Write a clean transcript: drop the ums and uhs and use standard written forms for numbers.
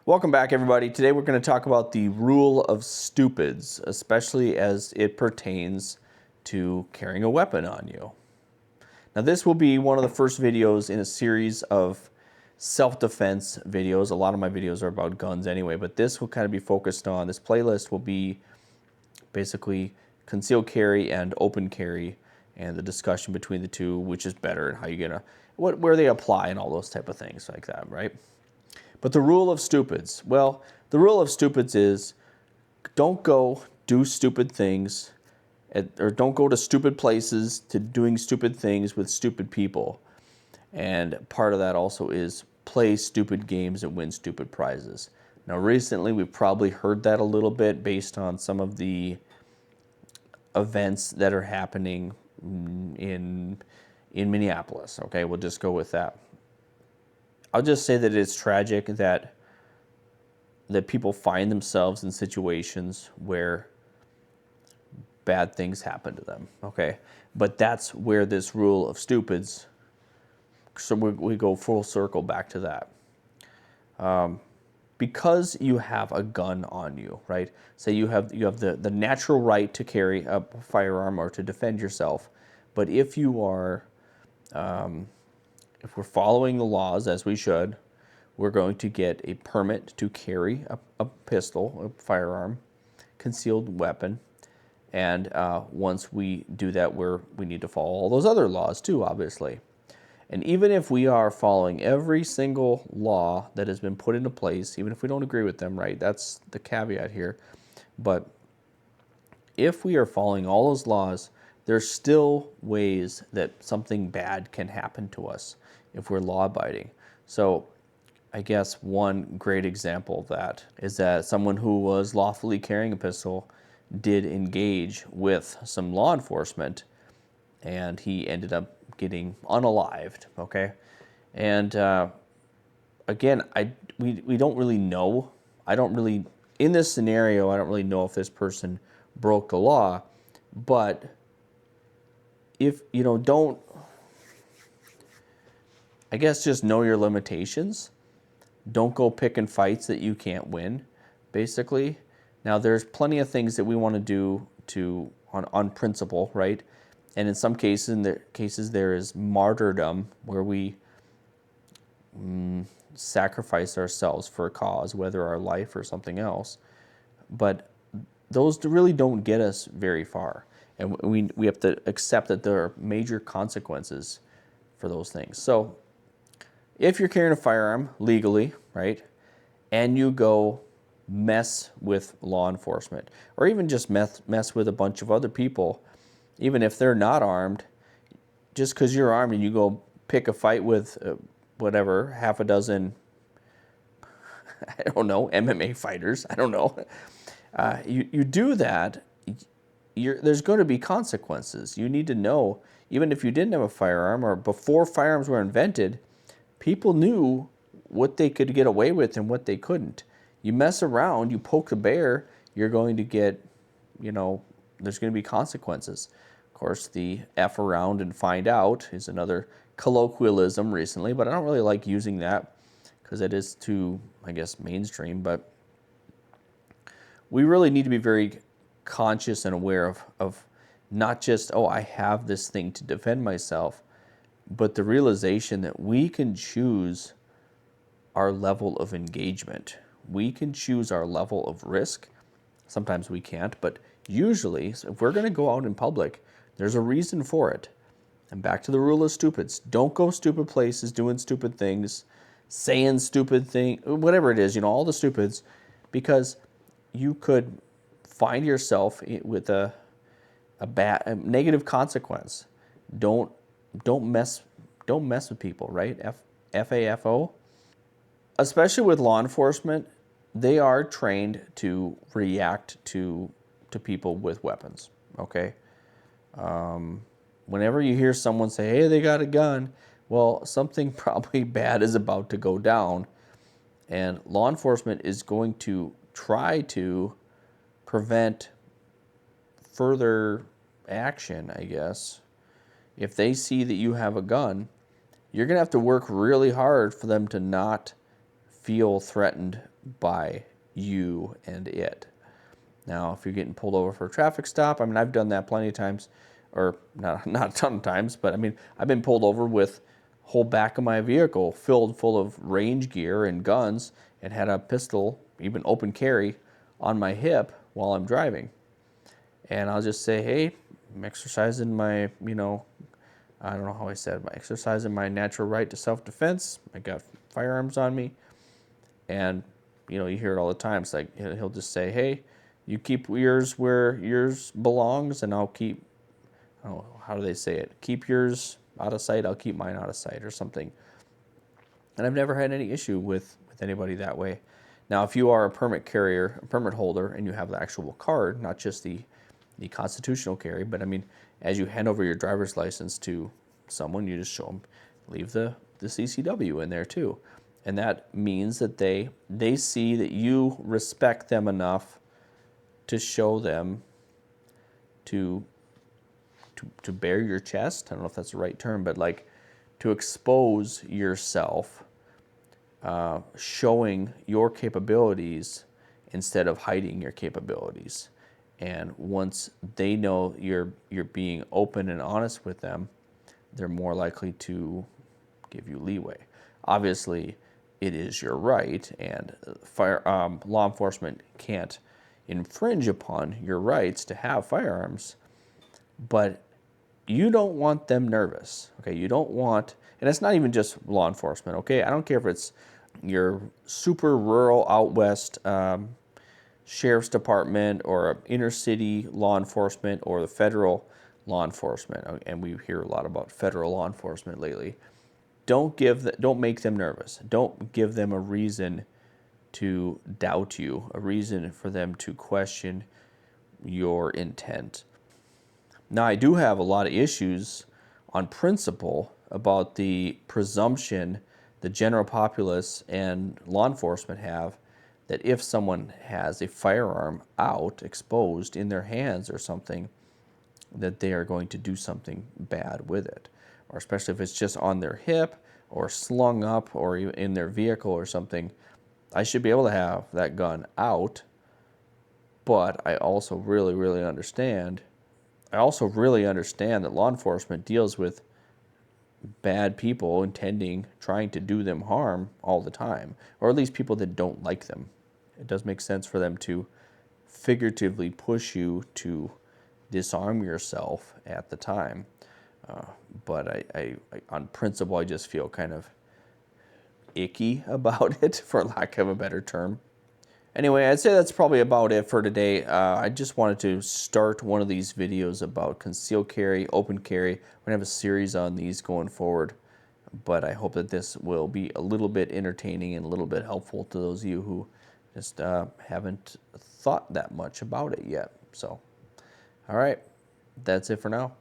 Welcome back, everybody. Today we're going to talk about the rule of stupids, especially as it pertains to carrying a weapon on you. Now, this will be one of the first videos in a series of self-defense videos. A lot of my videos are about guns anyway, but this will kind of be focused on, this playlist will be basically concealed carry and open carry and the discussion between the two, which is better and how you get where they apply and all those type of things like that, right? But the rule of stupids, well, the rule of stupids is don't go do stupid things or don't go to stupid places to doing stupid things with stupid people. And part of that also is play stupid games and win stupid prizes. Now, recently, we've probably heard that a little bit based on some of the events that are happening in Minneapolis. Okay, we'll just go with that. I'll just say that it's tragic that people find themselves in situations where bad things happen to them, okay? But that's where this rule of stupids, so we go full circle back to that. Because you have a gun on you, right? Say you have the natural right to carry a firearm or to defend yourself, but if you are if we're following the laws as we should, we're going to get a permit to carry a pistol, a firearm, concealed weapon. And once we do that, we need to follow all those other laws too, obviously. And even if we are following every single law that has been put into place, even if we don't agree with them, right? That's the caveat here. But if we are following all those laws, there's still ways that something bad can happen to us if we're law-abiding. So I guess one great example of that is that someone who was lawfully carrying a pistol did engage with some law enforcement, and he ended up getting unalived, okay? And again, we don't really know. In this scenario, I don't really know if this person broke the law, but if, I guess just know your limitations. Don't go picking fights that you can't win, basically. Now, there's plenty of things that we want to do on principle, right? And in some cases, there is martyrdom, where we sacrifice ourselves for a cause, whether our life or something else. But those really don't get us very far. And we have to accept that there are major consequences for those things. So if you're carrying a firearm legally, right, and you go mess with law enforcement, or even just mess with a bunch of other people, even if they're not armed, just because you're armed and you go pick a fight with whatever, half a dozen, I don't know, MMA fighters, I don't know, you do that, there's going to be consequences. You need to know, even if you didn't have a firearm or before firearms were invented, people knew what they could get away with and what they couldn't. You mess around, you poke the bear, you're going to get, there's going to be consequences. Of course, the F around and find out is another colloquialism recently, but I don't really like using that because it is too, I guess, mainstream. But we really need to be very conscious and aware of not just, oh, I have this thing to defend myself, but the realization that we can choose our level of engagement. We can choose our level of risk. Sometimes we can't, but usually, if we're going to go out in public, there's a reason for it. And back to the rule of stupids. Don't go stupid places, doing stupid things, saying stupid things, whatever it is, all the stupids, because you could find yourself with a negative consequence. Don't mess with people, right? FAFO. Especially with law enforcement, they are trained to react to people with weapons, okay? Whenever you hear someone say, hey, they got a gun, well, something probably bad is about to go down, and law enforcement is going to try to prevent further action, I guess. If they see that you have a gun, you're going to have to work really hard for them to not feel threatened by you and it. Now, if you're getting pulled over for a traffic stop, I mean, I've done that plenty of times, or not a ton of times, but I mean, I've been pulled over with whole back of my vehicle filled full of range gear and guns, and had a pistol, even open carry, on my hip while I'm driving. And I'll just say, hey, I'm exercising my, I don't know how I said, my exercising my natural right to self-defense. I got firearms on me. And, you hear it all the time. It's like, he'll just say, hey, you keep yours where yours belongs, and I'll keep, oh, how do they say it? Keep yours out of sight, I'll keep mine out of sight, or something. And I've never had any issue with anybody that way. Now, if you are a permit carrier, a permit holder, and you have the actual card, not just the constitutional carry, but I mean, as you hand over your driver's license to someone, you just show them, leave the CCW in there too. And that means that they see that you respect them enough to show them to bare your chest. I don't know if that's the right term, but like to expose yourself, showing your capabilities instead of hiding your capabilities. And once they know you're being open and honest with them, they're more likely to give you leeway. Obviously, it is your right, and law enforcement can't infringe upon your rights to have firearms, but you don't want them nervous, okay? You don't want, and it's not even just law enforcement, okay? I don't care if it's your super rural out west sheriff's department or inner city law enforcement or the federal law enforcement, and we hear a lot about federal law enforcement lately. Don't make them nervous. Don't give them a reason to doubt you, a reason for them to question your intent. Now, I do have a lot of issues on principle about the presumption the general populace and law enforcement have that if someone has a firearm out, exposed in their hands or something, that they are going to do something bad with it. Or especially if it's just on their hip or slung up or in their vehicle or something. I should be able to have that gun out, but I also really understand that law enforcement deals with bad people trying to do them harm all the time, or at least people that don't like them. It does make sense for them to figuratively push you to disarm yourself at the time. But I, on principle, I just feel kind of icky about it, for lack of a better term. Anyway, I'd say that's probably about it for today. I just wanted to start one of these videos about concealed carry, open carry. We're going to have a series on these going forward, but I hope that this will be a little bit entertaining and a little bit helpful to those of you who just haven't thought that much about it yet. So, all right, that's it for now.